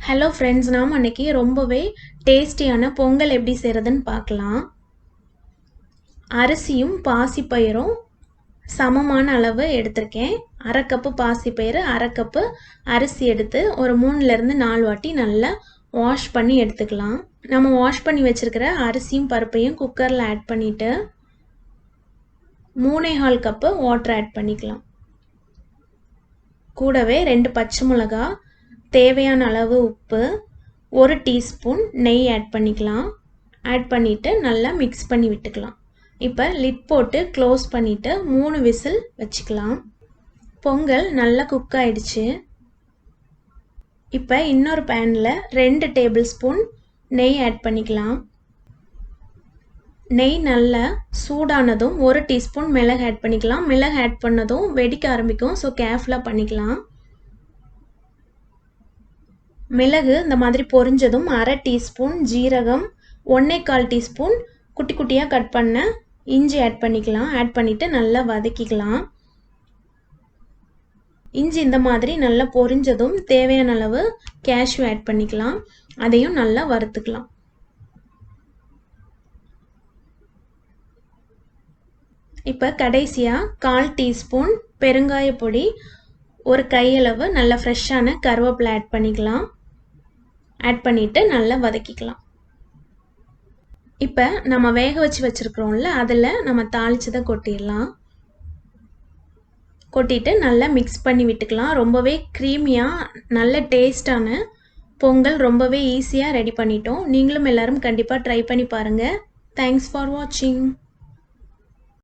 Hello friends, நாம் அன்றைக்கி ரொம்பவே டேஸ்டியான பொங்கல் எப்படி செய்கிறதுன்னு பார்க்கலாம். அரிசியும் பாசிப்பயிரும் சமமான அளவு எடுத்திருக்கேன். அரை கப்பு பாசிப்பயிறு, அரை கப்பு அரிசி எடுத்து ஒரு 3லேருந்து 4 வாட்டி நல்லா வாஷ் பண்ணி எடுத்துக்கலாம். நம்ம வாஷ் பண்ணி வச்சுருக்கிற அரிசியும் பருப்பையும் குக்கரில் ஆட் பண்ணிவிட்டு 3.25 கப்பு வாட்டர் ஆட் பண்ணிக்கலாம். கூடவே 2 பச்சை மிளகா, தேவையான அளவு உப்பு, 1 டீஸ்பூன் நெய் ஆட் பண்ணிக்கலாம். ஆட் பண்ணிவிட்டு நல்லா மிக்ஸ் பண்ணி விட்டுக்கலாம். இப்போ லிட் போட்டு க்ளோஸ் பண்ணிவிட்டு 3 விசில் வச்சுக்கலாம். பொங்கல் நல்லா குக் ஆயிடுச்சு. இப்போ இன்னொரு பேனில் 2 டேபிள் ஸ்பூன் நெய் ஆட் பண்ணிக்கலாம். நெய் நல்லா சூடானதும் 1 டீஸ்பூன் மிளகு ஆட் பண்ணிக்கலாம். மிளகு ஆட் பண்ணதும் வெடிக்க ஆரம்பிக்கும், ஸோ கேர்ஃபுல்லாக பண்ணிக்கலாம். மிளகு இந்த மாதிரி பொரிஞ்சதும் அரை டீஸ்பூன் ஜீரகம், 1/4 டீஸ்பூன் குட்டி குட்டியாக கட் பண்ண இஞ்சி ஆட் பண்ணிக்கலாம். ஆட் பண்ணிவிட்டு நல்லா வதக்கிக்கலாம். இஞ்சி இந்த மாதிரி நல்லா பொரிஞ்சதும் தேவையான அளவு கேஷ்யூ ஆட் பண்ணிக்கலாம். அதையும் நல்லா வறுத்துக்கலாம். இப்போ கடைசியாக 1/4 டீஸ்பூன் பெருங்காய பொடி, ஒரு கையளவு நல்ல ஃப்ரெஷ்ஷான கருவேப்பிலை ஆட் பண்ணிக்கலாம். ஆட் பண்ணிவிட்டு நல்லா வதக்கிக்கலாம். இப்போ நம்ம வேக வச்சு வச்சுருக்கிறோம்ல, அதில் நம்ம தாளிச்சதை கொட்டிடலாம். கொட்டிட்டு நல்லா மிக்ஸ் பண்ணி விட்டுக்கலாம். ரொம்பவே க்ரீமியாக நல்ல டேஸ்டான பொங்கல் ரொம்பவே ஈஸியாக ரெடி பண்ணிட்டோம். நீங்களும் எல்லோரும் கண்டிப்பாக ட்ரை பண்ணி பாருங்கள். தேங்க்ஸ் ஃபார் வாட்சிங்.